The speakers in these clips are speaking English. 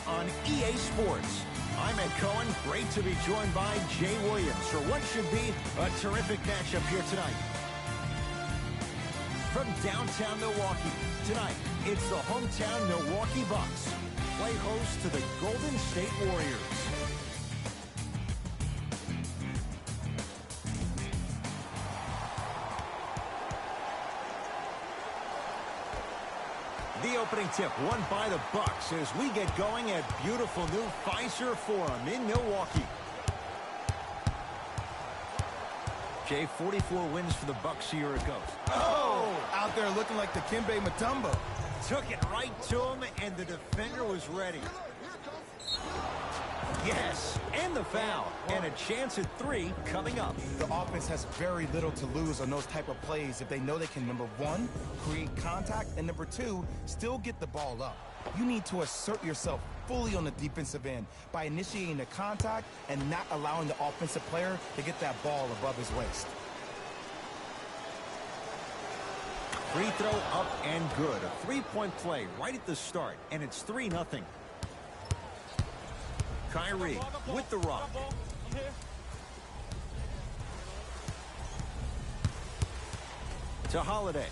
on EA Sports. I'm Ed Cohen. Great to be joined by Jay Williams for what should be a terrific matchup here tonight. From downtown Milwaukee, tonight it's the hometown Milwaukee Bucks. Play host to the Golden State Warriors. The opening tip won by the Bucks as we get going at beautiful new Fiserv Forum in Milwaukee. Jay, 44 wins for the Bucks a year ago. Oh! Out there looking like the Kimbe Mutombo. Took it right to him, and the defender was ready. Yes, and the foul, and a chance at 3 coming up. The offense has very little to lose on those type of plays if they know they can, number 1, create contact, and number 2, still get the ball up. You need to assert yourself fully on the defensive end by initiating the contact and not allowing the offensive player to get that ball above his waist. Free throw up and good. A 3-point play right at the start, and it's 3-0. Kyrie with the rock. To Holiday.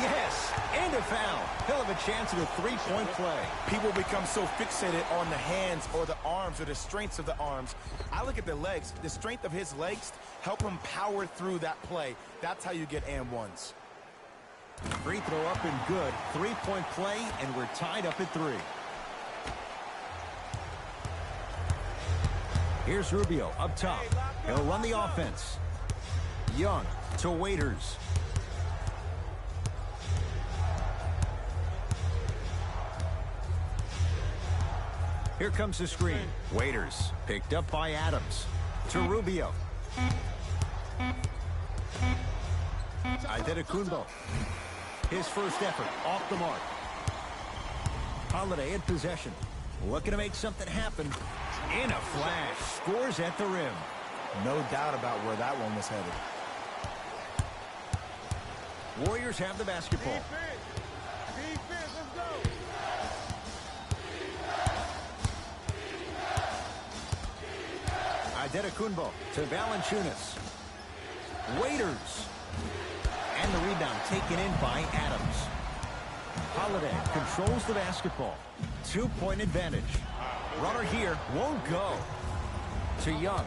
Yes, and a foul. He'll have a chance at a 3-point play. People become so fixated on the hands or the arms or the strengths of the arms. I look at the legs. The strength of his legs help him power through that play. That's how you get and ones. Free throw up and good. 3-point play, and we're tied up at 3. Here's Rubio up top. He'll run the offense. Young to Waiters. Here comes the screen. Waiters picked up by Adams. To Rubio. Antetokounmpo. His first effort off the mark. Holiday in possession. Looking to make something happen. In a flash. Scores at the rim. No doubt about where that one was headed. Warriors have the basketball. Defense, let's go. Antetokounmpo to Valanciunas. Waiters. And the rebound taken in by Adams. Holiday controls the basketball. 2-point advantage. Runner here won't go. To Young.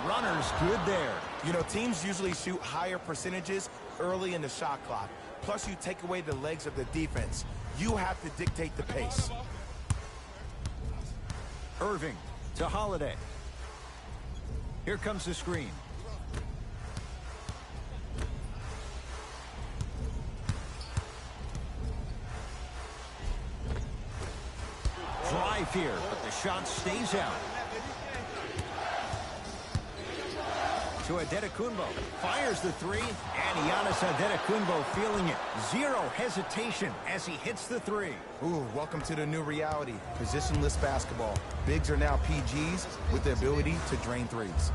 Runner's good there. You know, teams usually shoot higher percentages early in the shot clock. Plus, you take away the legs of the defense. You have to dictate the pace. Irving to Holiday. Here comes the screen. Drive here, but the shot stays out. To Antetokounmpo, fires the 3, and Giannis Antetokounmpo feeling it. Zero hesitation as he hits the 3. Ooh, welcome to the new reality. Positionless basketball. Bigs are now PGs with the ability to drain threes.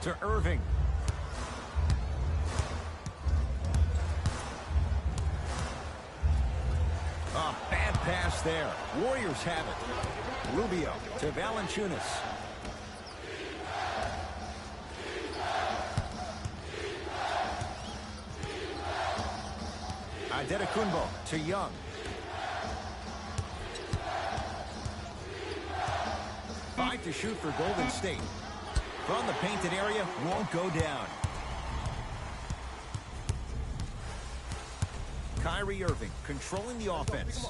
To Irving. A bad pass there. Warriors have it. Rubio to Valanciunas. Antetokounmpo to Young. Five to shoot for Golden State. From the painted area, won't go down. Kyrie Irving controlling the offense.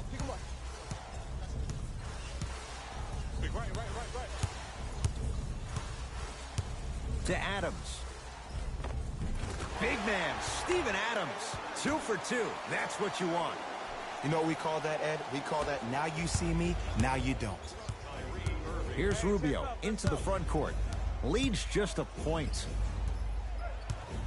To Adams. Big man, Steven Adams. 2 for 2. That's what you want. You know what we call that, Ed? We call that now you see me, now you don't. Here's Rubio into the front court. Leads just a point.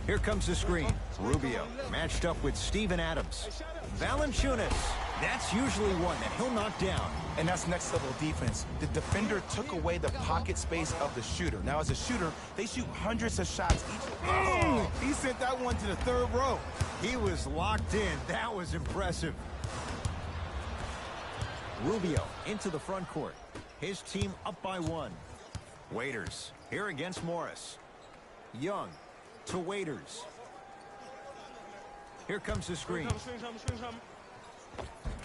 Here comes the screen. Rubio matched up with Steven Adams. Valanciunas That's usually one that he'll knock down. And that's next level defense. The defender took away the pocket space of the shooter. Now as a shooter, they shoot hundreds of shots each. Oh, he sent that one to the third row. He was locked in. That was impressive. Rubio into the front court. His team up by 1. Waiters here against Morris. Young to Waiters. Here comes the screen.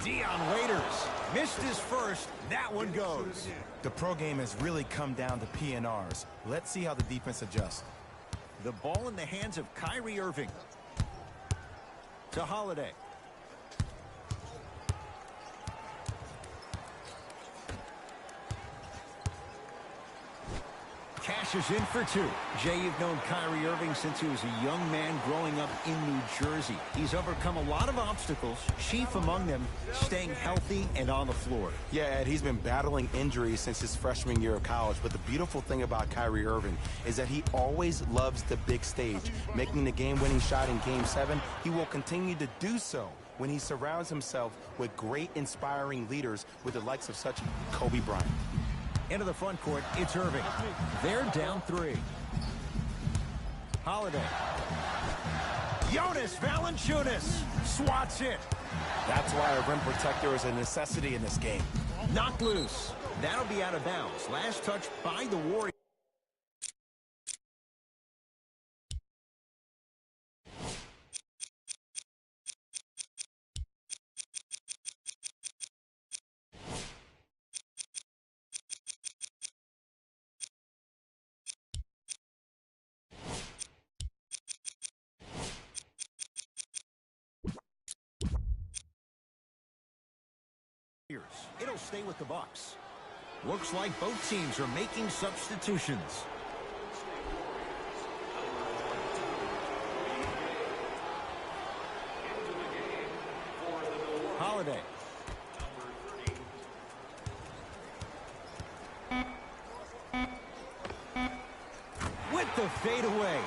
Dion Waiters missed his first. That one goes. The pro game has really come down to PNRs. Let's see how the defense adjusts. The ball in the hands of Kyrie Irving. To Holiday. Cashes in for 2. Jay, you've known Kyrie Irving since he was a young man growing up in New Jersey. He's overcome a lot of obstacles, chief among them staying healthy and on the floor. Yeah, Ed, he's been battling injuries since his freshman year of college, but the beautiful thing about Kyrie Irving is that he always loves the big stage. Making the game-winning shot in Game 7, he will continue to do so when he surrounds himself with great, inspiring leaders with the likes of such Kobe Bryant. Into the front court, it's Irving. They're down 3. Holiday. Jonas Valanciunas swats it. That's why a rim protector is a necessity in this game. Knocked loose. That'll be out of bounds. Last touch by the Warriors. It'll stay with the Bucks. Looks like both teams are making substitutions. Holiday. With the fadeaway.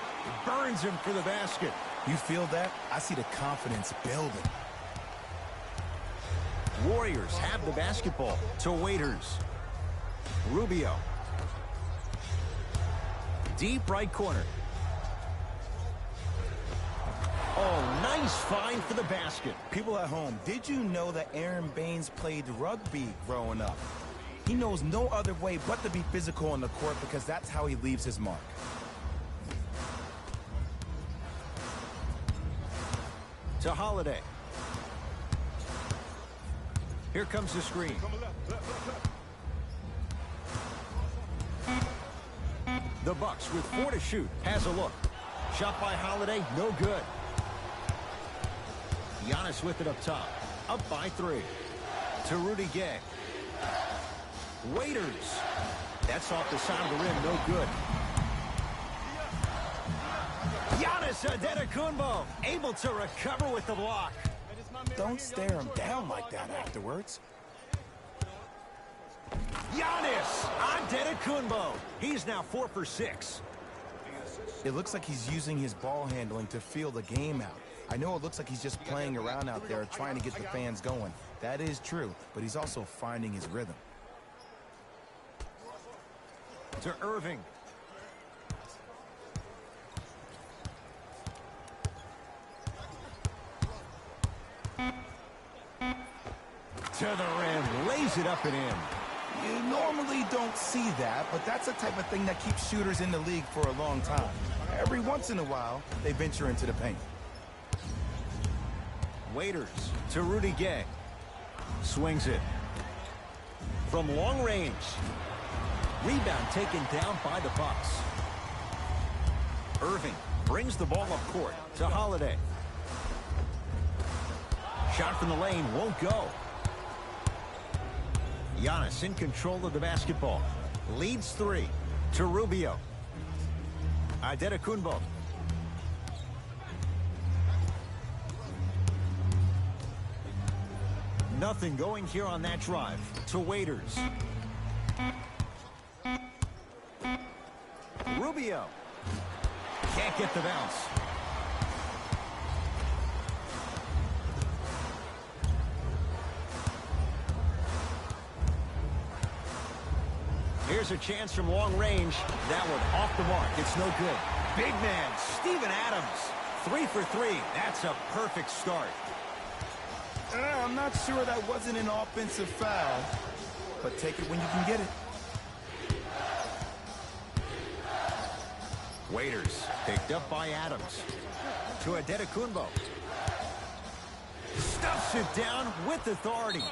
Burns him for the basket. You feel that? I see the confidence building. Warriors have the basketball to Waiters. Rubio. Deep right corner. Oh, nice find for the basket. People at home, did you know that Aaron Baines played rugby growing up? He knows no other way but to be physical on the court because that's how he leaves his mark. To Holiday. Here comes the screen. The Bucks with 4 to shoot. Has a look. Shot by Holiday. No good. Giannis with it up top. Up by 3. To Rudy Gay. Waiters. That's off the side of the rim. No good. Giannis Antetokounmpo able to recover with the block. Don't stare him down like that afterwards. Giannis Antetokounmpo. He's now 4 for 6. It looks like he's using his ball handling to feel the game out. I know it looks like he's just playing around out there trying to get the fans going. That is true, but he's also finding his rhythm. To Irving. To the rim, lays it up and in. You normally don't see that, but that's the type of thing that keeps shooters in the league for a long time. Every once in a while, they venture into the paint. Waiters to Rudy Gay. Swings it. From long range. Rebound taken down by the Bucks. Irving brings the ball up court to Holiday. Shot from the lane won't go. Giannis in control of the basketball. Leads 3 to Rubio. Antetokounmpo. Nothing going here on that drive. To Waiters. Rubio. Can't get the bounce. Here's a chance from long range. That one off the mark. It's no good. Big man, Steven Adams. 3 for 3. That's a perfect start. I'm not sure that wasn't an offensive foul, but take it when you can get it. Waiters picked up by Adams. To Adetokunbo. Stuffs it down with authority.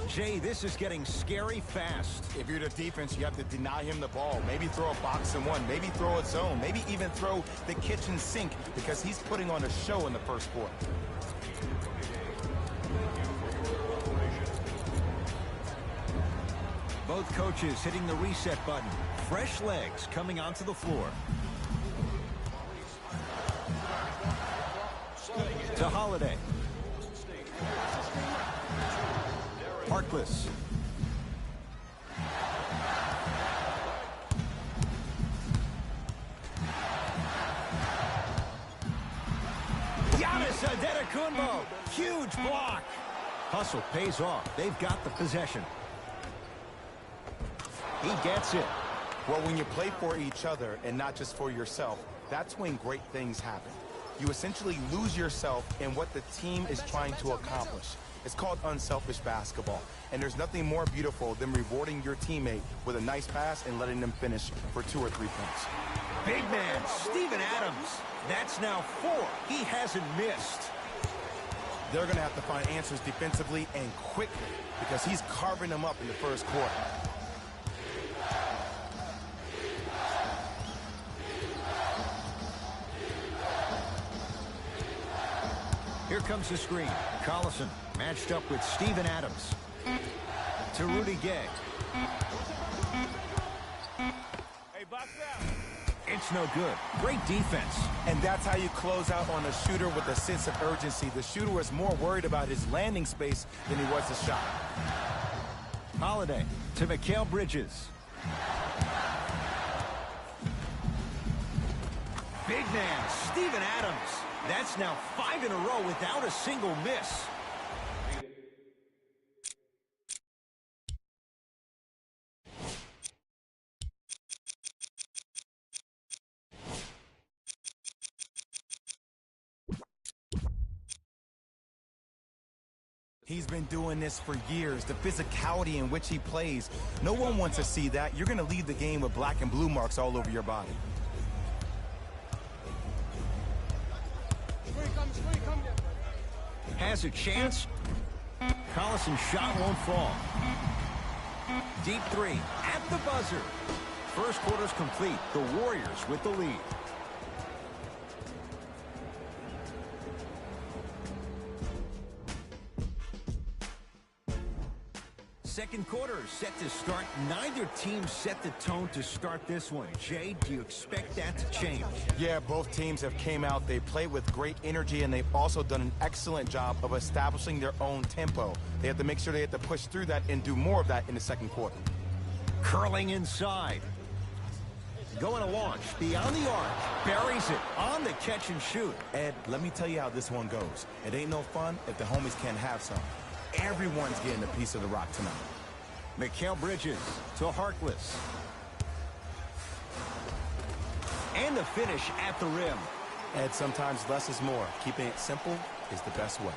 Jay, this is getting scary fast. If you're the defense, you have to deny him the ball. Maybe throw a box and one. Maybe throw a zone. Maybe even throw the kitchen sink because he's putting on a show in the first quarter. Both coaches hitting the reset button. Fresh legs coming onto the floor. To Holiday. Harkless. Giannis Antetokounmpo. Huge block. Hustle pays off. They've got the possession. He gets it. Well, when you play for each other and not just for yourself, that's when great things happen. You essentially lose yourself in what the team is trying to accomplish. It's called unselfish basketball. And there's nothing more beautiful than rewarding your teammate with a nice pass and letting them finish for 2 or 3 points. Big man, Steven Adams. That's now 4. He hasn't missed. They're going to have to find answers defensively and quickly because he's carving them up in the first quarter. Here comes the screen. Collison matched up with Steven Adams. To Rudy Gay. Hey, box out. It's no good. Great defense. And that's how you close out on a shooter with a sense of urgency. The shooter was more worried about his landing space than he was the shot. Holiday to Mikal Bridges. Big man, Steven Adams. That's now 5 in a row without a single miss. He's been doing this for years, the physicality in which he plays. No one wants to see that. You're going to leave the game with black and blue marks all over your body. Has a chance. Collison's shot won't fall. Deep 3 at the buzzer. First quarter's complete. The Warriors with the lead. Second quarter set to start. Neither team set the tone to start this one. Jay, do you expect that to change? Yeah, both teams have came out. They played with great energy, and they've also done an excellent job of establishing their own tempo. They have to make sure they have to push through that and do more of that in the second quarter. Curling inside. Going to launch. Beyond the arc. Buries it on the catch and shoot. Ed, let me tell you how this one goes. It ain't no fun if the homies can't have some. Everyone's getting a piece of the rock tonight. Mikal Bridges to Harkless. And the finish at the rim. Ed, sometimes less is more. Keeping it simple is the best way.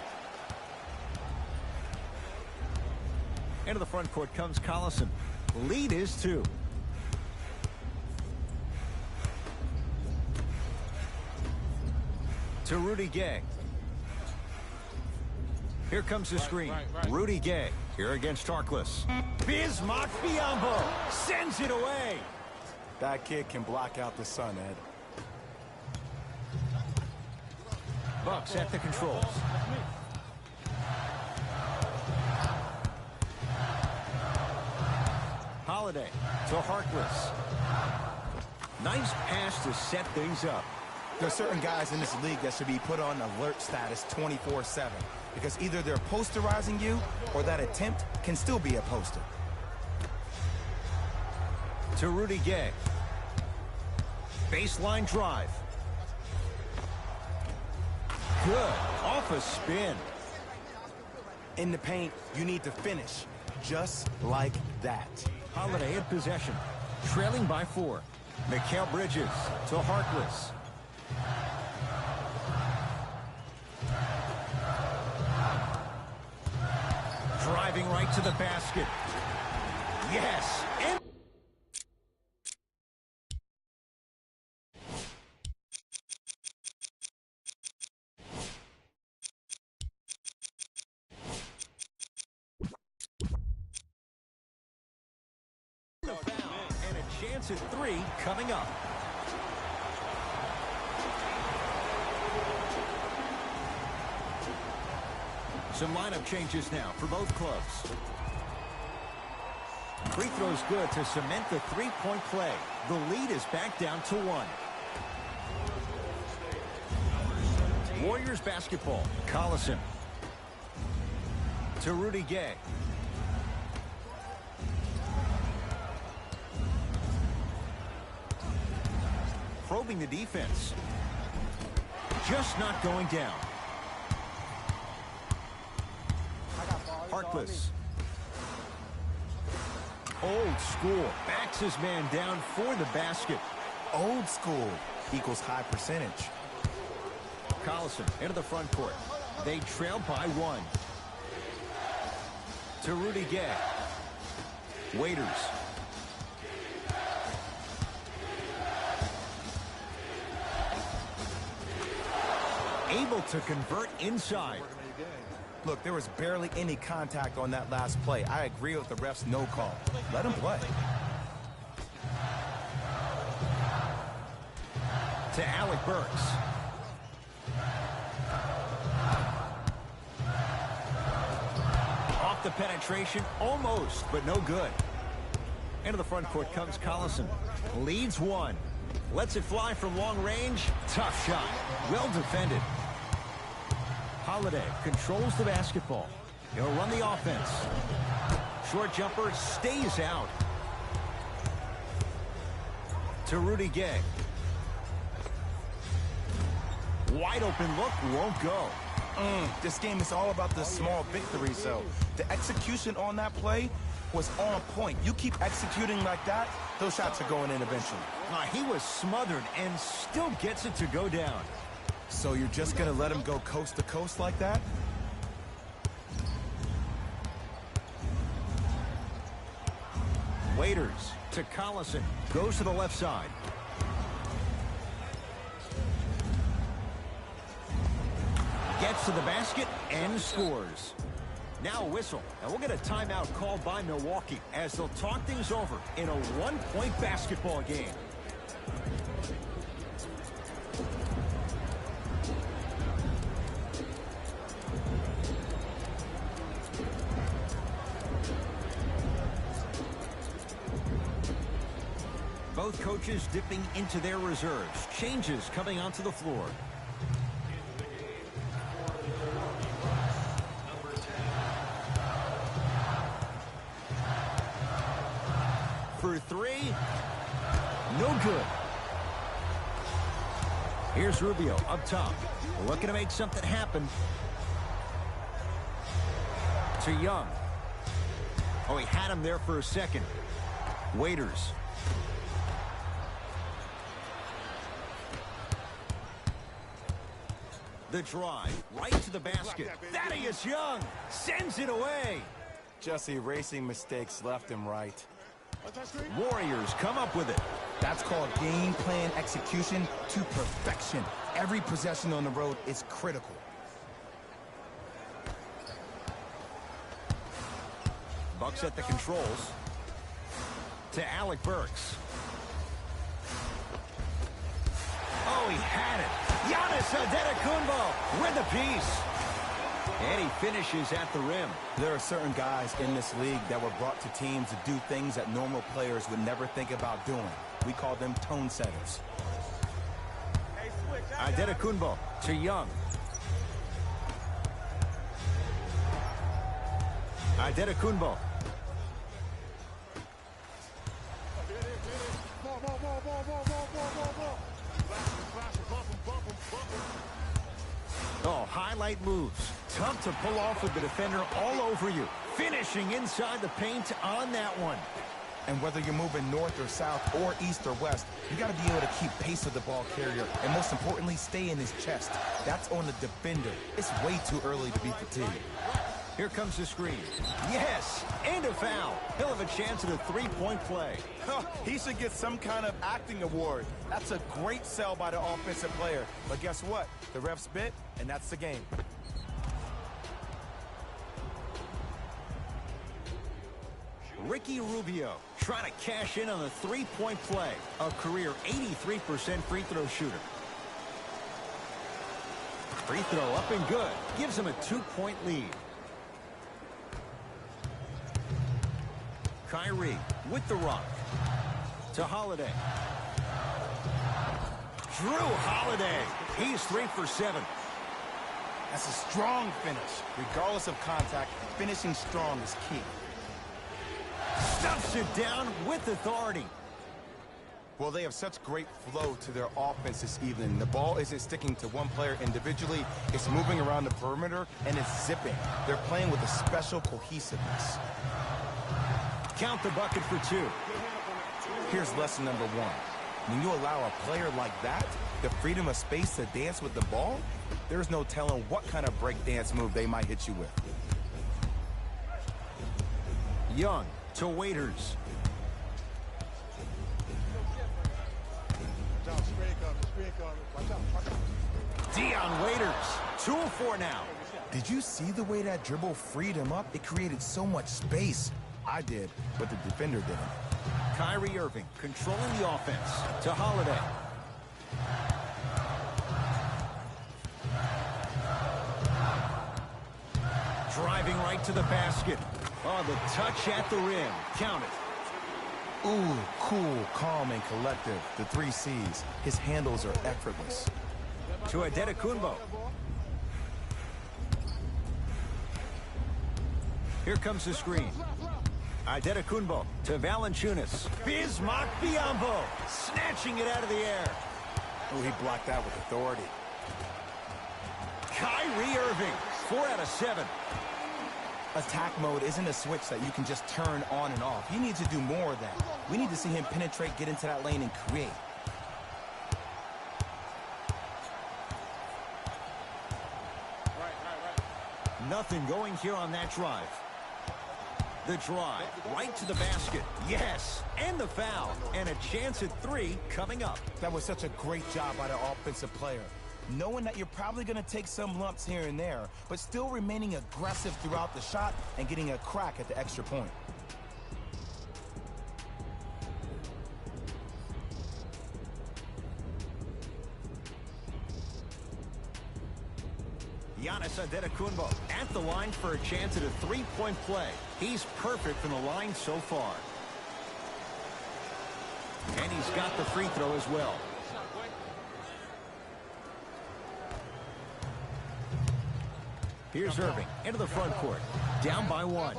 Into the front court comes Collison. Lead is 2. To Rudy Gay. Here comes the screen. Rudy Gay here against Harkless. Bismack Biyombo sends it away. That kid can block out the sun, Ed. Bucks at the controls. Holiday to Harkless. Nice pass to set things up. There's certain guys in this league that should be put on alert status 24/7 because either they're posterizing you or that attempt can still be a poster. To Rudy Gay. Baseline drive. Good. Off a spin. In the paint, you need to finish just like that. Holiday in possession, trailing by 4. Mikal Bridges to Harkless. Driving right to the basket. Yes. And a chance at 3 coming up. Some lineup changes now for both clubs. Free throw's good to cement the three-point play. The lead is back down to 1. Warriors basketball. Collison to Rudy Gay. Probing the defense. Just not going down. Harkless. Old school. Backs his man down for the basket. Old school equals high percentage. Collison into the front court. They trail by 1. To Rudy Gay. Waiters. Able to convert inside. Look, there was barely any contact on that last play. I agree with the ref's no call. Let him play. To Alec Burks. Off the penetration, almost, but no good. Into the front court comes Collison. Leads 1. Lets it fly from long range. Tough shot. Well defended. Holiday controls the basketball. He'll run the offense. Short jumper stays out. To Rudy Gay. Wide open look won't go. This game is all about the small victories, though. The execution on that play was on point. You keep executing like that, those shots are going in eventually. He was smothered and still gets it to go down. So you're just going to let him go coast to coast like that? Waiters to Collison. Goes to the left side. Gets to the basket and scores. Now a whistle, and we'll get a timeout called by Milwaukee as they'll talk things over in a one-point basketball game. Both coaches dipping into their reserves. Changes coming onto the floor. For 3. No good. Here's Rubio up top. Looking to make something happen. To Young. Oh, he had him there for a second. Waiters. The drive, right to the basket. Thaddeus Young sends it away. Just erasing mistakes left and right. Warriors come up with it. That's called game plan execution to perfection. Every possession on the road is critical. Bucks at the controls. To Alec Burks. Oh, he had it. Giannis Antetokounmpo with a piece. And he finishes at the rim. There are certain guys in this league that were brought to teams to do things that normal players would never think about doing. We call them tone setters. Antetokounmpo to Young. Antetokounmpo. Oh, highlight moves. Tough to pull off with the defender all over you. Finishing inside the paint on that one. And whether you're moving north or south or east or west, you got to be able to keep pace with the ball carrier and most importantly, stay in his chest. That's on the defender. It's way too early to be fatigued. Here comes the screen. Yes, and a foul. He'll have a chance at a three-point play. He should get some kind of acting award. That's a great sell by the offensive player. But guess what? The refs bit, and that's the game. Ricky Rubio trying to cash in on a three-point play. A career 83% free throw shooter. Free throw up and good. Gives him a 2-point lead. Kyrie with the rock. To Holiday. Drew Holiday. He's 3 for 7. That's a strong finish. Regardless of contact, finishing strong is key. Stuffs it down with authority. Well, they have such great flow to their offense this evening. The ball isn't sticking to one player individually. It's moving around the perimeter, and it's zipping. They're playing with a special cohesiveness. Count the bucket for 2. Here's lesson number 1. When you allow a player like that the freedom of space to dance with the ball, there's no telling what kind of break dance move they might hit you with. Young to Waiters. Dion Waiters, 2 of 4 now. Did you see the way that dribble freed him up? It created so much space. I did, but the defender didn't. Kyrie Irving controlling the offense to Holiday. Driving right to the basket. Oh, the touch at the rim. Count it. Ooh, cool, calm, and collective. The 3 C's. His handles are effortless. To Adetokunbo. Here comes the screen. Adetokunbo to Valanciunas. Bismack Biyombo snatching it out of the air. Oh, he blocked that with authority. Kyrie Irving, 4 out of 7. Attack mode isn't a switch that you can just turn on and off. You need to do more of that. We need to see him penetrate, get into that lane, and create. Nothing going here on that drive. The drive, right to the basket. Yes, and the foul. And a chance at 3 coming up. That was such a great job by the offensive player. Knowing that you're probably going to take some lumps here and there, but still remaining aggressive throughout the shot and getting a crack at the extra point. Giannis Adetokunbo at the line for a chance at a 3-point play. He's perfect from the line so far. And he's got the free throw as well. Here's Irving into the front court. Down by 1.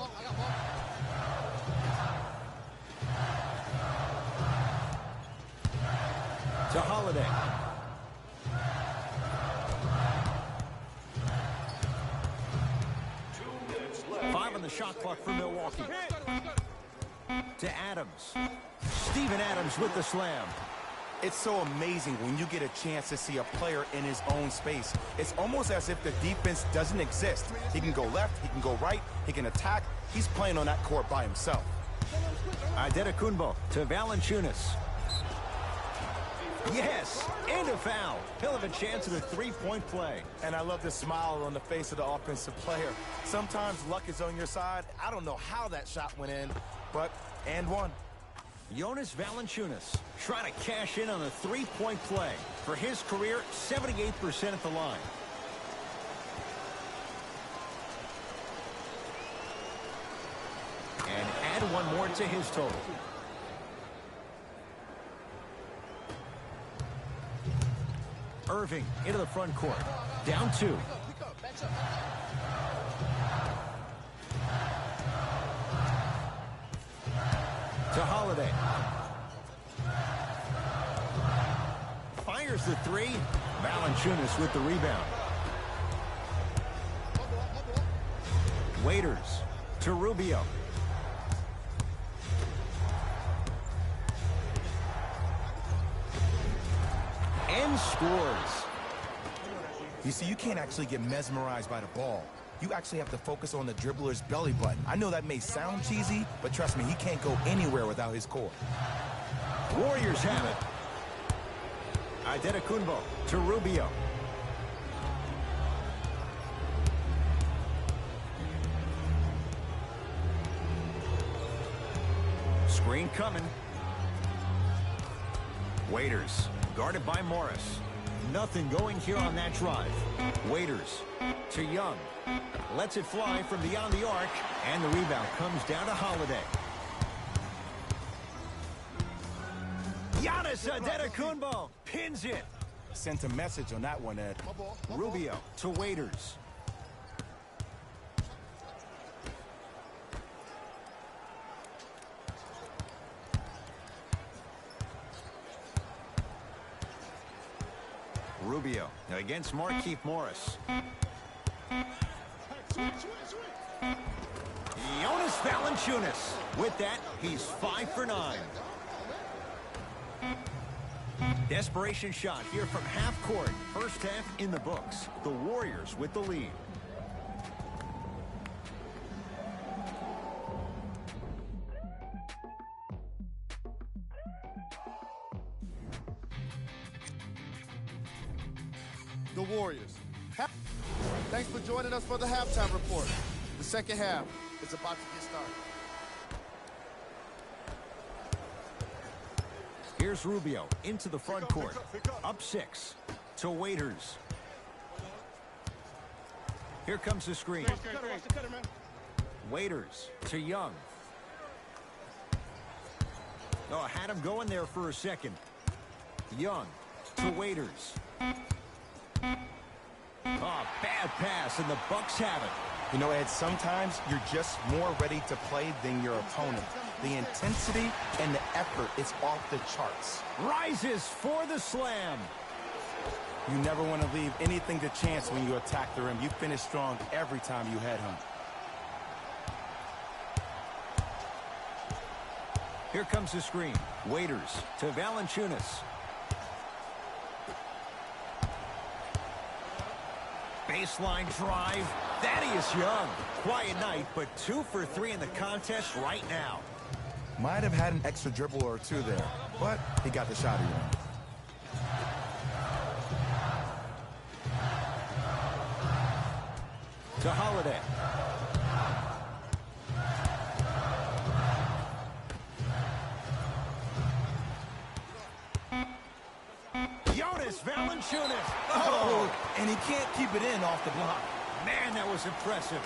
To Holiday. Five on the shot clock for Milwaukee. To Adams. Steven Adams with the slam. It's so amazing when you get a chance to see a player in his own space. It's almost as if the defense doesn't exist. He can go left, he can go right, he can attack. He's playing on that court by himself. Adetokunbo to Valanciunas. Yes, and a foul. He'll have a chance at a 3-point play. And I love the smile on the face of the offensive player. Sometimes luck is on your side. I don't know how that shot went in, but and one. Jonas Valanciunas trying to cash in on a 3-point play. For his career, 78% at the line. And add one more to his total. Irving into the front court. Down 2. To Holiday. Fires the 3. Valanciunas with the rebound. Waiters to Rubio. and scores. You see, you can't actually get mesmerized by the ball. You actually have to focus on the dribbler's belly button. I know that may sound cheesy, but trust me, he can't go anywhere without his core. Warriors have it. Adetokunbo to Rubio. Screen coming. Waiters guarded by Morris. Nothing going here on that drive. Waiters to Young. Lets it fly from beyond the arc, and the rebound comes down to Holiday. Giannis Adetokunbo pins it. Sent a message on that one, Ed. Rubio to Waiters. Rubio against Markieff Morris. Jonas Valanciunas. With that, he's 5 for 9. Desperation shot here from half court. First half in the books. The Warriors with the lead. The Warriors. Thanks for joining us for the halftime report. The second half is about to get started. Here's Rubio into the front court. Up 6 to Waiters. Here comes the screen. Waiters to Young. Oh, had him going there for a second. Young to Waiters. Oh, bad pass, and the Bucks have it. You know, Ed, sometimes you're just more ready to play than your opponent. The intensity and the effort is off the charts. Rises for the slam. You never want to leave anything to chance when you attack the rim. You finish strong every time you headhunt. Here comes the screen. Waiters to Valanciunas. Baseline drive. Thaddeus Young. Quiet night, but 2 for 3 in the contest right now. Might have had an extra dribble or two there, but he got the shot he wanted. To Holiday. Jonas Valanciunas. Oh, and he can't keep it in off the block. Man, that was impressive.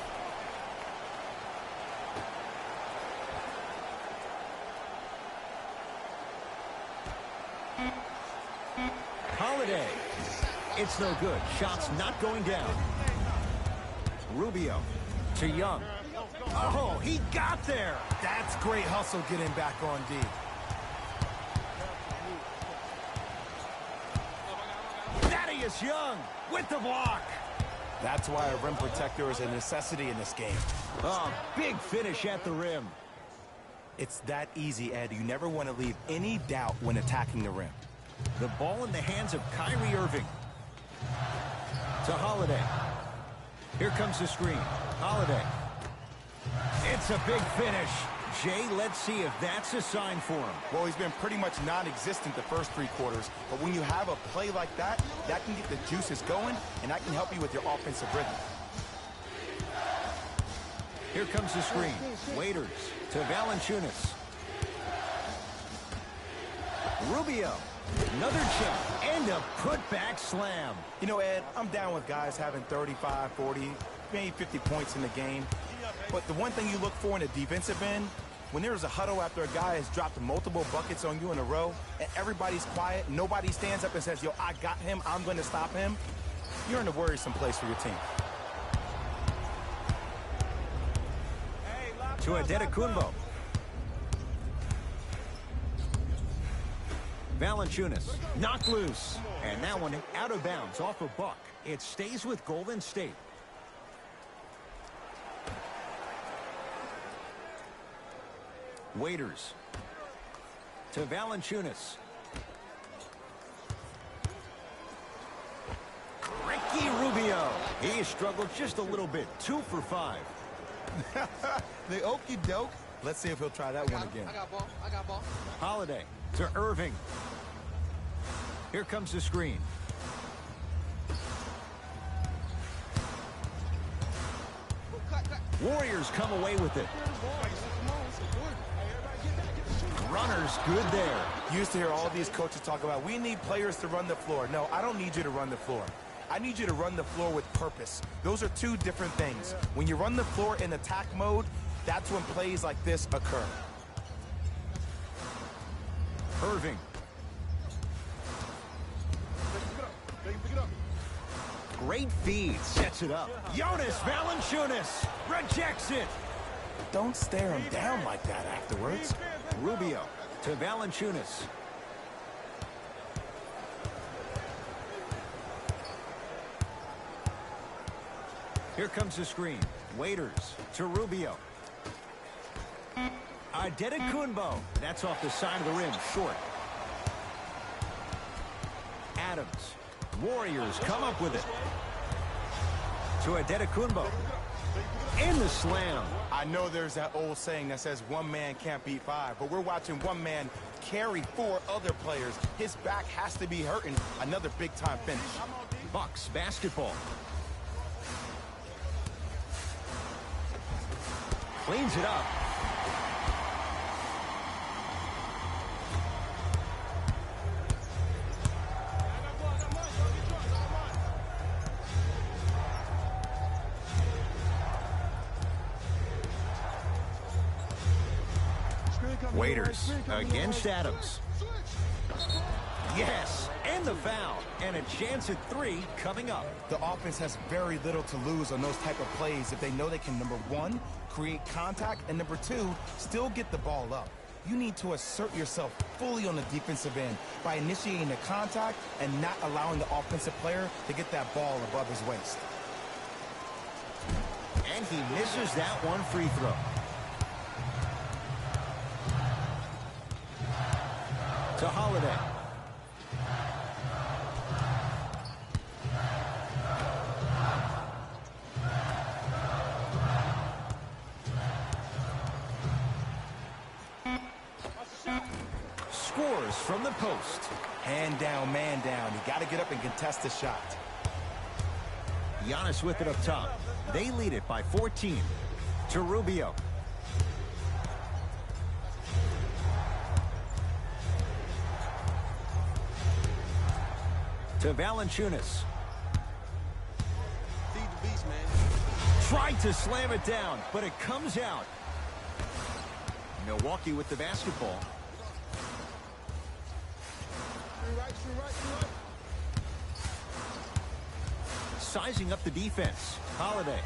Holiday. It's no good. Shots not going down. Rubio to Young. Oh, he got there. That's great hustle getting back on D. Thaddeus Young with the block. That's why a rim protector is a necessity in this game. Oh, big finish at the rim. It's that easy, Ed. You never want to leave any doubt when attacking the rim. The ball in the hands of Kyrie Irving. To Holiday. Here comes the screen. Holiday. It's a big finish. Jay, let's see if that's a sign for him. Well, he's been pretty much non-existent the first 3 quarters, but when you have a play like that, that can get the juices going, and that can help you with your offensive rhythm. Here comes the screen. Waiters to Valanciunas. Rubio. Another check and a putback slam. You know, Ed, I'm down with guys having 35, 40, maybe 50 points in the game. But the one thing you look for in a defensive end, when there's a huddle after a guy has dropped multiple buckets on you in a row, and everybody's quiet, nobody stands up and says, yo, I got him, I'm going to stop him, you're in a worrisome place for your team. To Adetokunbo. Valanciunas knocked loose. And that one out of bounds off a buck. It stays with Golden State. Waiters to Valanciunas. He struggled just a little bit. 2 for 5. The okey doke. Let's see if he'll try that one again. I got ball. I got ball. Holiday to Irving. Here comes the screen. Warriors come away with it. Runners good there. Used to hear all these coaches talk about, we need players to run the floor. No, I don't need you to run the floor. I need you to run the floor with purpose. Those are two different things. When you run the floor in attack mode, that's when plays like this occur. Irving. Great feed, sets it up. Jonas Valanciunas rejects it. Don't stare him down like that afterwards. Rubio to Valanciunas. Here comes the screen. Waiters to Rubio. Adetokunbo. That's off the side of the rim, short. Adams. Warriors come up with it. To Adetokunbo. In the slam. I know there's that old saying that says one man can't beat five, but we're watching one man carry 4 other players. His back has to be hurting. Another big-time finish. Bucks basketball. Cleans it up. Waiters against Adams. Yes, and the foul, and a chance at 3 coming up. The offense has very little to lose on those type of plays if they know they can, number 1, create contact, and number 2, still get the ball up. You need to assert yourself fully on the defensive end by initiating the contact and not allowing the offensive player to get that ball above his waist. And he misses that one free throw. To Holiday. Scores from the post. Hand down, man down. You got to get up and contest the shot. Giannis with it up top. They lead it by 14. To Rubio. To Valanciunas. Feed the beast, man. Tried to slam it down, but it comes out. Milwaukee with the basketball. Sizing up the defense. Holiday.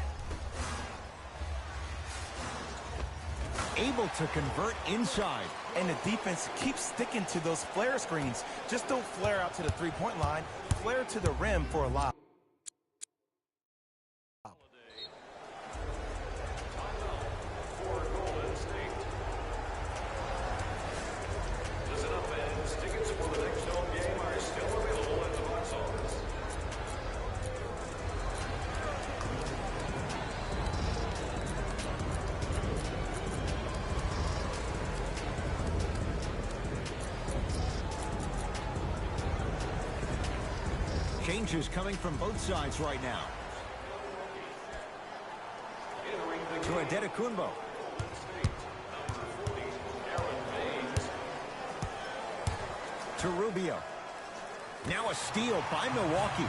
Able to convert inside. And the defense keeps sticking to those flare screens. Just don't flare out to the three-point line. Flare to the rim for a lob. Changes coming from both sides right now. To Adetokunbo. To Rubio. Now a steal by Milwaukee.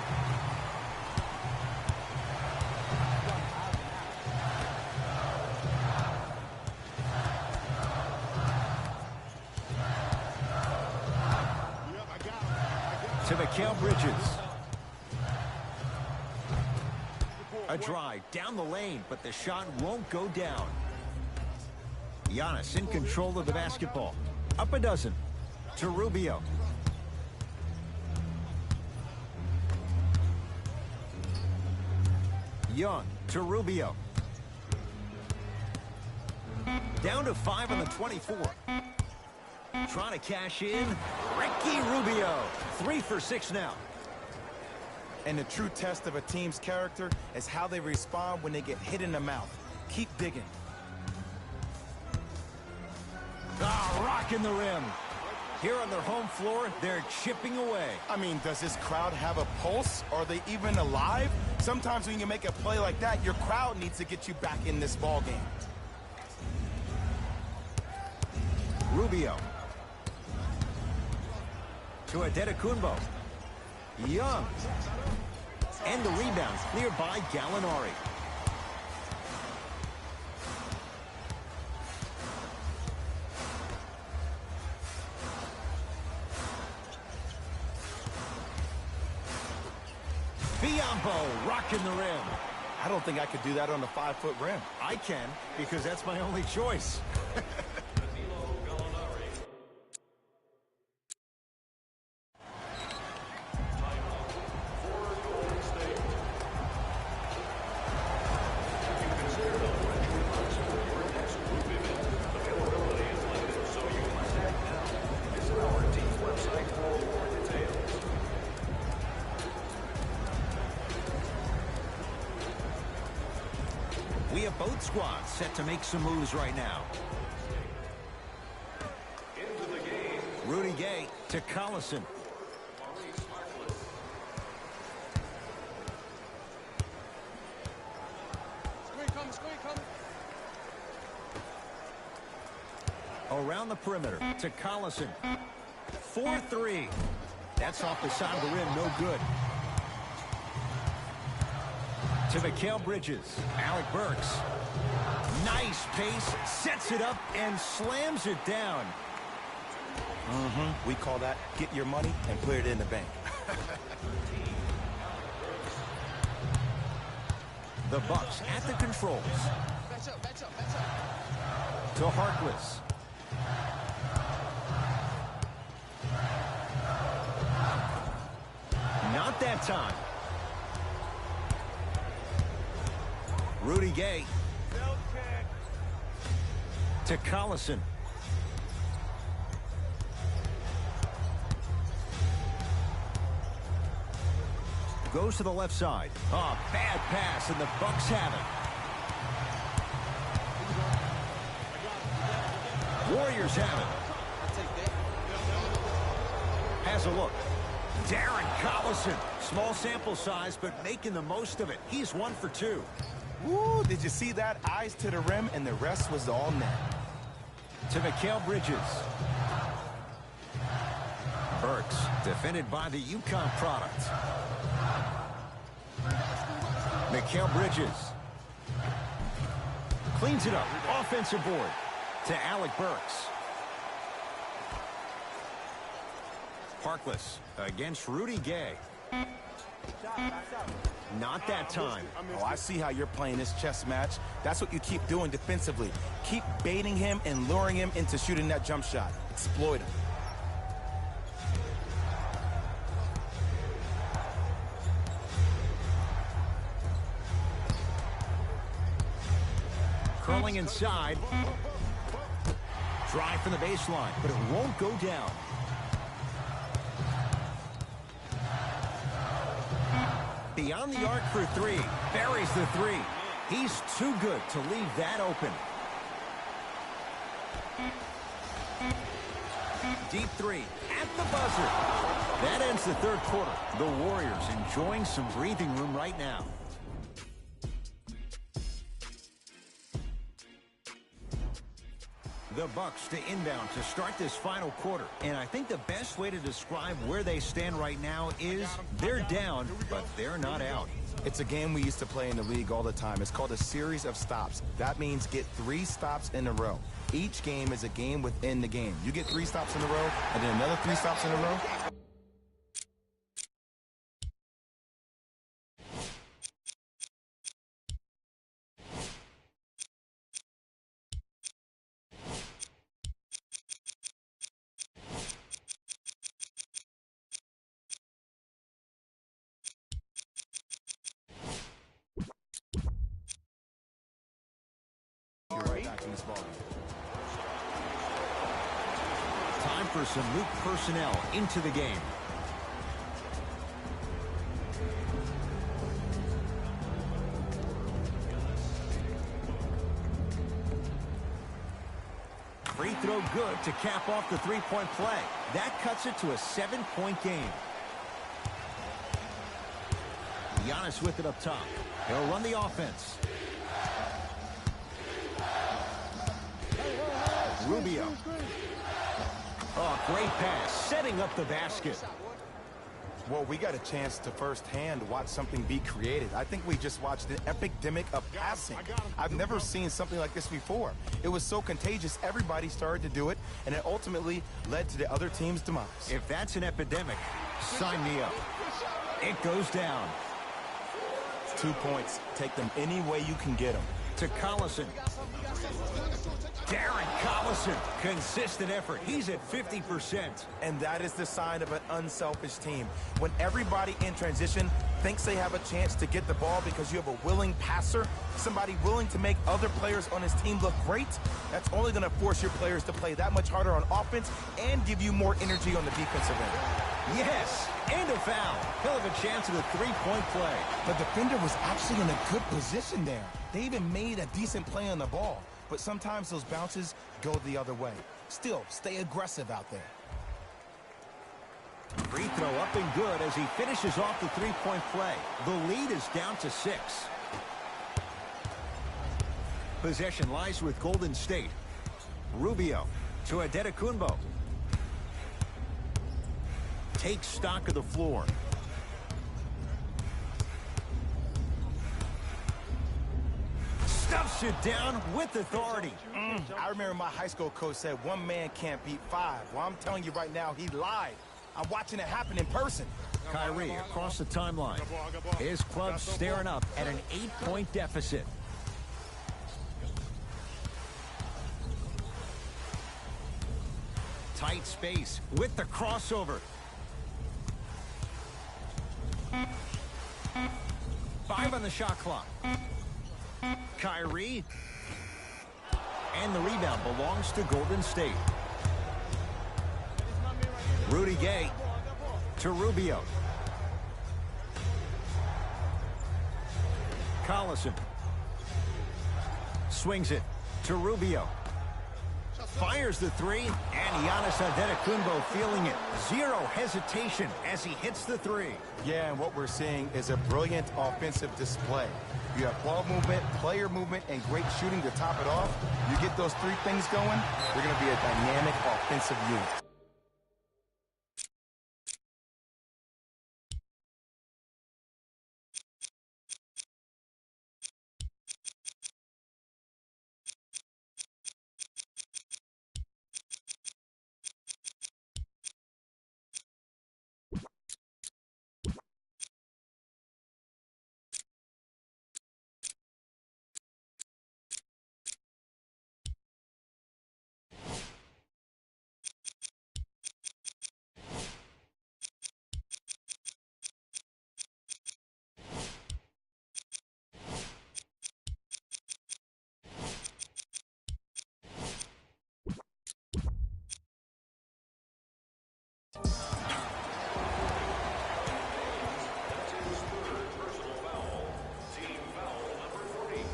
To Mikal Bridges. A drive down the lane, but the shot won't go down. Giannis in control of the basketball. Up a dozen. To Rubio. Young to Rubio. Down to 5 on the 24. Trying to cash in. Ricky Rubio. 3 for 6 now. And the true test of a team's character is how they respond when they get hit in the mouth. Keep digging. Ah, rocking the rim. Here on their home floor, they're chipping away. I mean, does this crowd have a pulse? Are they even alive? Sometimes when you make a play like that, your crowd needs to get you back in this ball game. Rubio. To Adetokunbo. Young. And the rebound cleared by Gallinari. Biombo rocking the rim. I don't think I could do that on a 5-foot rim. I can, because that's my only choice. We have both squads set to make some moves right now. Rudy Gay to Collison. Around the perimeter to Collison. 4-3. That's off the side of the rim, no good. To Mikal Bridges. Alec Burks. Nice pace, sets it up, and slams it down. We call that get your money and put it in the bank. The Bucks at the controls. To Harkless. Not that time. Rudy Gay. To Collison. Goes to the left side. Oh, bad pass, and the Bucks have it. Warriors have it. Has a look. Darren Collison. Small sample size, but making the most of it. He's 1 for 2. Woo, did you see that? Eyes to the rim, and the rest was all net. To Mikal Bridges. Burks, defended by the UConn product. Mikal Bridges. Cleans it up. Offensive board to Alec Burks. Harkless against Rudy Gay. Not that time. Oh, I see how you're playing this chess match. That's what you keep doing defensively. Keep baiting him and luring him into shooting that jump shot. Exploit him. Curling inside. Drive from the baseline, but it won't go down. Beyond the arc for 3. Buries the 3. He's too good to leave that open. Deep 3 at the buzzer. That ends the third quarter. The Warriors enjoying some breathing room right now. The Bucks to inbound to start this final quarter. And I think the best way to describe where they stand right now is they're down, but they're not out. It's a game we used to play in the league all the time. It's called a series of stops. That means get 3 stops in a row. Each game is a game within the game. You get 3 stops in a row, and then another 3 stops in a row. Time for some new personnel into the game. throw good to cap off the three-point play. That cuts it to a 7-point game. Giannis with it up top. He'll run the offense. Rubio. Oh, great pass, setting up the basket. Well, we got a chance to firsthand watch something be created. I think we just watched an epidemic of passing. I've never seen something like this before. It was so contagious, everybody started to do it, and it ultimately led to the other team's demise. If that's an epidemic, sign me up. It goes down. 2 points. Take them any way you can get them. To Collison. Darren Collison. Consistent effort. He's at 50%. And that is the sign of an unselfish team. When everybody in transition thinks they have a chance to get the ball because you have a willing passer, somebody willing to make other players on his team look great, that's only going to force your players to play that much harder on offense and give you more energy on the defensive end. Yes, and a foul. He'll have a chance at a three-point play. The defender was actually in a good position there. They even made a decent play on the ball, but sometimes those bounces go the other way. Still, stay aggressive out there. Free throw up and good as he finishes off the three-point play. The lead is down to 6. Possession lies with Golden State. Rubio to Adetokunbo. Takes stock of the floor. Stuffs it down with authority. I remember my high school coach said one man can't beat 5. Well, I'm telling you right now, he lied. I'm watching it happen in person. Kyrie across the timeline. His club staring up at an 8-point deficit. Tight space with the crossover. 5 on the shot clock. Kyrie. And the rebound belongs to Golden State. Rudy Gay to Rubio. Collison. Swings it to Rubio. Fires the three, and Giannis Antetokounmpo feeling it. Zero hesitation as he hits the three. Yeah, and what we're seeing is a brilliant offensive display. You have ball movement, player movement, and great shooting to top it off. You get those 3 things going, you're going to be a dynamic offensive unit.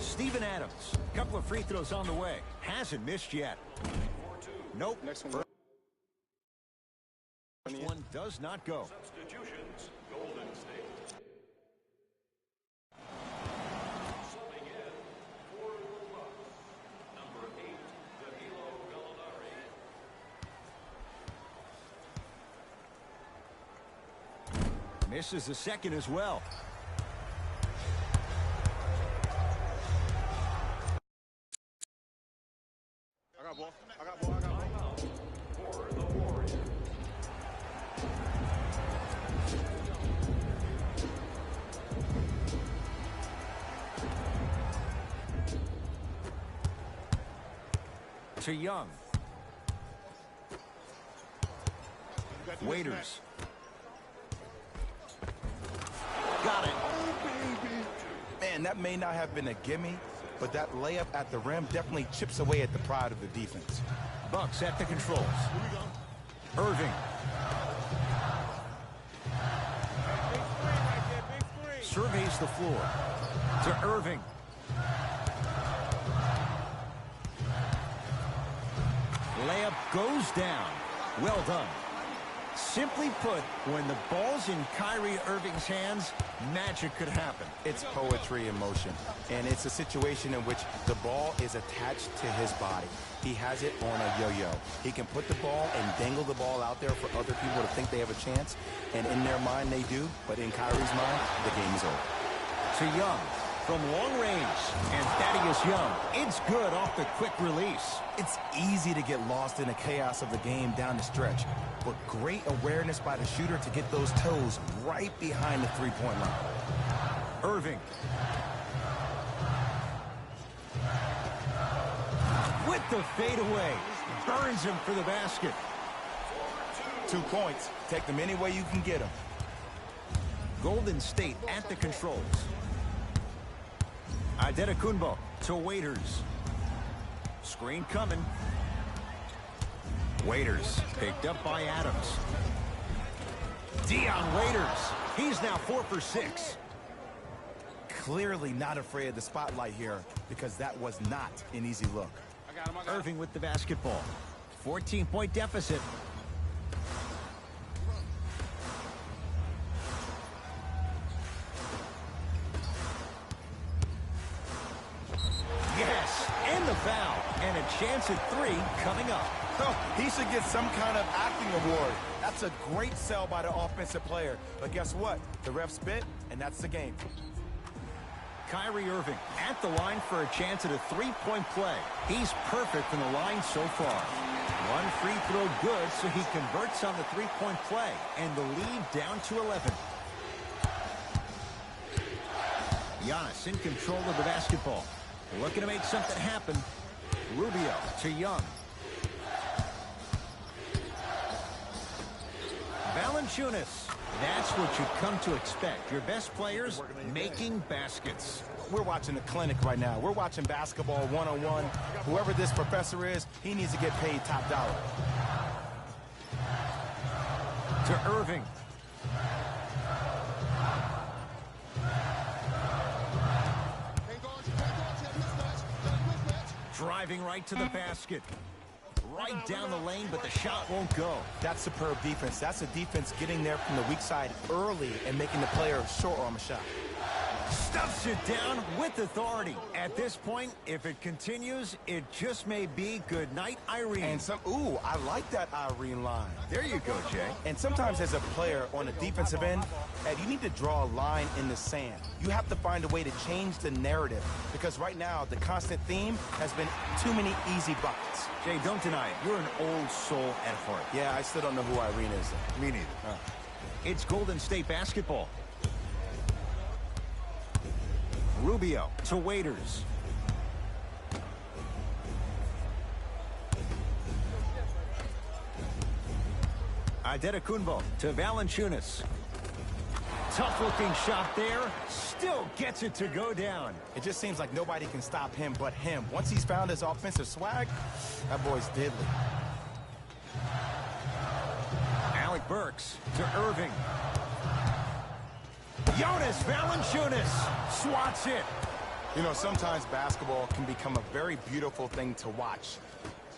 Steven Adams, a couple of free throws on the way. Hasn't missed yet. Nope. Next one. First one does not go. Substitutions, Golden State. Subbing in for the Bucks, number 8, Danilo Gallinari. Misses the second as well. I got ball. For the Warriors. To Young. Waiters. Got it. Man, that may not have been a gimme, but that layup at the rim definitely chips away at the pride of the defense. Bucks at the controls. Irving. Surveys the floor. To Irving. Layup goes down. Well done. Simply put, when the ball's in Kyrie Irving's hands, magic could happen. It's poetry in motion, and it's a situation in which the ball is attached to his body. He has it on a yo-yo. He can put the ball and dangle the ball out there for other people to think they have a chance, and in their mind they do, but in Kyrie's mind, the game is over. To Young from long range, and Thaddeus Young, it's good off the quick release. It's easy to get lost in the chaos of the game down the stretch, but great awareness by the shooter to get those toes right behind the three-point line. Irving. With the fadeaway, burns him for the basket. 2 points. Take them any way you can get them. Golden State at the controls. Adetokunbo to Waiters. Screen coming. Waiters picked up by Adams. Dion Waiters. He's now 4 for 6. Clearly not afraid of the spotlight here because that was not an easy look. Irving with the basketball. 14-point deficit. Yes, and the foul. And a chance at 3 coming up. Oh, he should get some kind of acting award. That's a great sell by the offensive player. But guess what? The ref spit, and that's the game. Kyrie Irving at the line for a chance at a 3-point play. He's perfect from the line so far. One free throw good, so he converts on the 3-point play, and the lead down to 11. Giannis in control of the basketball. Looking to make something happen. Rubio to Young. Valanciunas. That's what you've come to expect. Your best players making baskets. We're watching a clinic right now. We're watching basketball 101. Whoever this professor is, he needs to get paid top dollar. To Irving. Driving right to the basket. Right down the lane, but the shot won't go. That's superb defense. That's a defense getting there from the weak side early and making the player short arm a shot. Stuffs it down with authority. At this point, if it continues, it just may be good night, Irene. And ooh, I like that Irene line. There you go, Jay. And sometimes as a player on the defensive end, Ed, you need to draw a line in the sand. You have to find a way to change the narrative because right now the constant theme has been too many easy buckets. Jay, don't deny it. You're an old soul at heart. Yeah, I still don't know who Irene is, though. Me neither. It's Golden State basketball. Rubio to Waiters. Adetokunbo to Valanciunas. Tough-looking shot there. Still gets it to go down. It just seems like nobody can stop him but him. Once he's found his offensive swag, that boy's deadly. Alec Burks to Irving. Jonas Valanciunas swats it. You know, sometimes basketball can become a very beautiful thing to watch.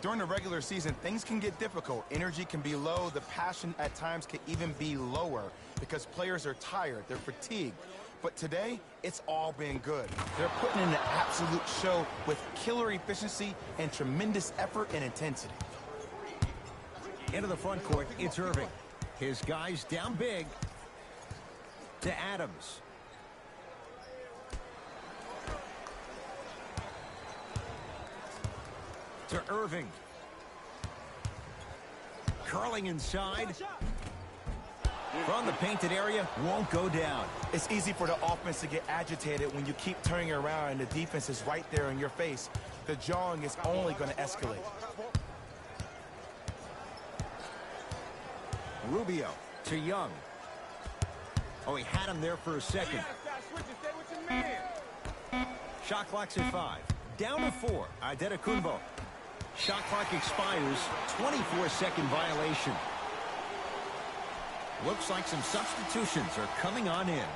During the regular season, things can get difficult. Energy can be low. The passion at times can even be lower because players are tired. They're fatigued. But today, it's all been good. They're putting in an absolute show with killer efficiency and tremendous effort and intensity. Into the front court, it's Irving. His guys down big. To Adams. To Irving. Curling inside. From the painted area, won't go down. It's easy for the offense to get agitated when you keep turning around and the defense is right there in your face. The jawing is only going to escalate. Rubio to Young. Oh, he had him there for a second. Shot clock's at 5. Down to 4. Adetokunbo. Shot clock expires. 24-second violation. Looks like some substitutions are coming on in.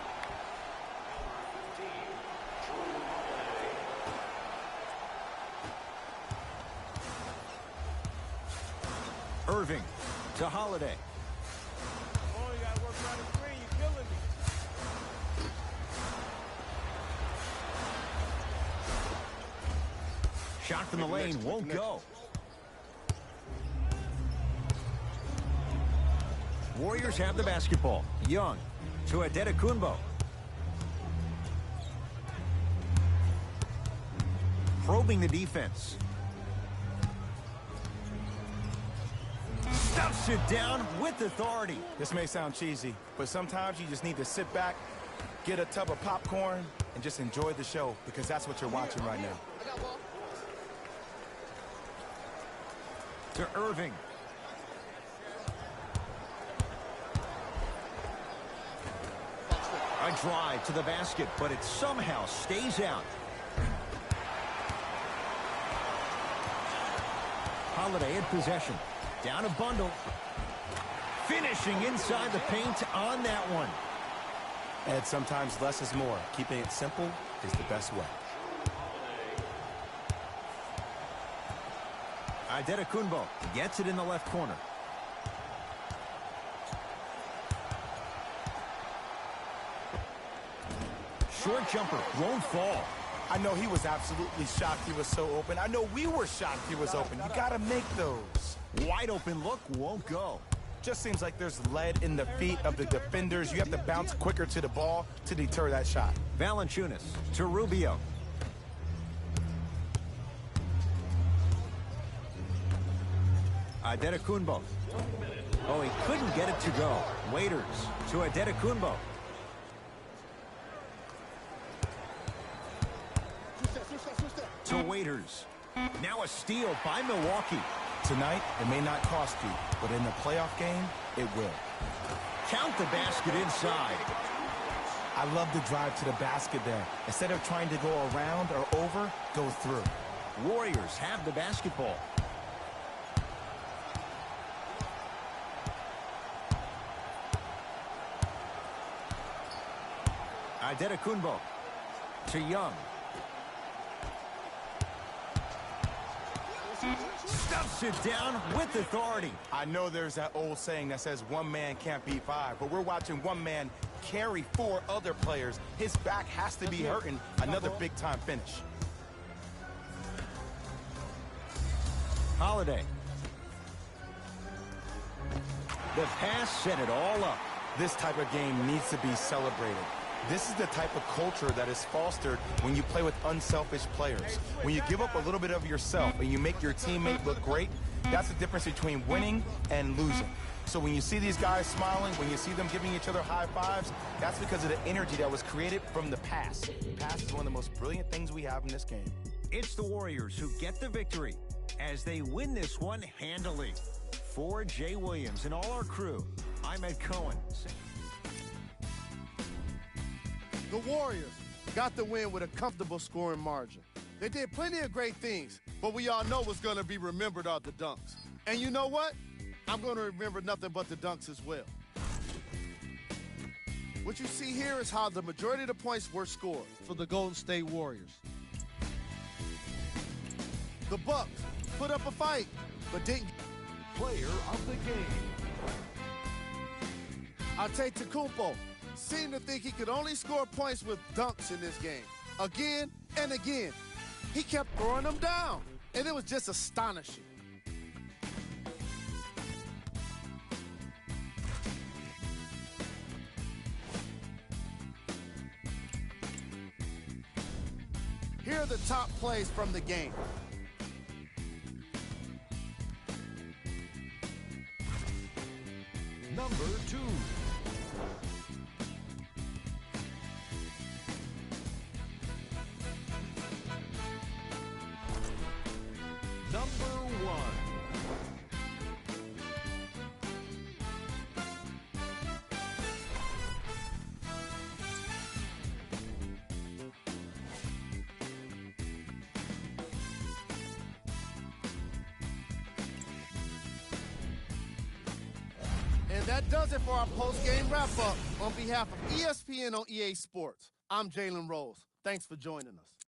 Irving. To Holiday. Oh, you gotta work around the screen. You're killing me. Shot from the lane won't go. Warriors have the basketball. Young to Adetokunbo. Probing the defense. Stuffs it down with authority. This may sound cheesy, but sometimes you just need to sit back, get a tub of popcorn, and just enjoy the show, because that's what you're watching right now. To Irving. A drive to the basket, but it somehow stays out. Holiday in possession. Down a bundle. Finishing inside the paint on that one. And sometimes less is more. Keeping it simple is the best way. Adetokunbo gets it in the left corner. Short jumper won't fall. I know he was absolutely shocked he was so open. I know we were shocked he was open. You gotta make those. Wide open look won't go. Just seems like there's lead in the feet of the defenders. You have to bounce quicker to the ball to deter that shot. Valanciunas to Rubio. Adetokunbo. Oh, he couldn't get it to go. Waiters to Adetokunbo. To Waiters. Now a steal by Milwaukee. Tonight, it may not cost you, but in the playoff game, it will. Count the basket inside. I love the drive to the basket there. Instead of trying to go around or over, go through. Warriors have the basketball. Adetokunbo to Young. Stuffs it down with authority. I know there's that old saying that says one man can't beat five, but we're watching one man carry four other players. His back has to be hurting. Another big-time finish. Holiday. The pass set it all up. This type of game needs to be celebrated. This is the type of culture that is fostered when you play with unselfish players. When you give up a little bit of yourself and you make your teammate look great, that's the difference between winning and losing. So when you see these guys smiling, when you see them giving each other high fives, that's because of the energy that was created from the pass. The pass is one of the most brilliant things we have in this game. It's the Warriors who get the victory as they win this one handily. For Jay Williams and all our crew, I'm Ed Cohen. The Warriors got the win with a comfortable scoring margin. They did plenty of great things, but we all know what's going to be remembered are the dunks. And you know what? I'm going to remember nothing but the dunks as well. What you see here is how the majority of the points were scored for the Golden State Warriors. The Bucks put up a fight, but didn't. Player of the game. Adetokunbo seemed to think he could only score points with dunks in this game. Again and again. He kept throwing them down, and it was just astonishing. Here are the top plays from the game. Number 2. Number 1. And that does it for our post-game wrap-up. On behalf of ESPN on EA Sports, I'm Jalen Rose. Thanks for joining us.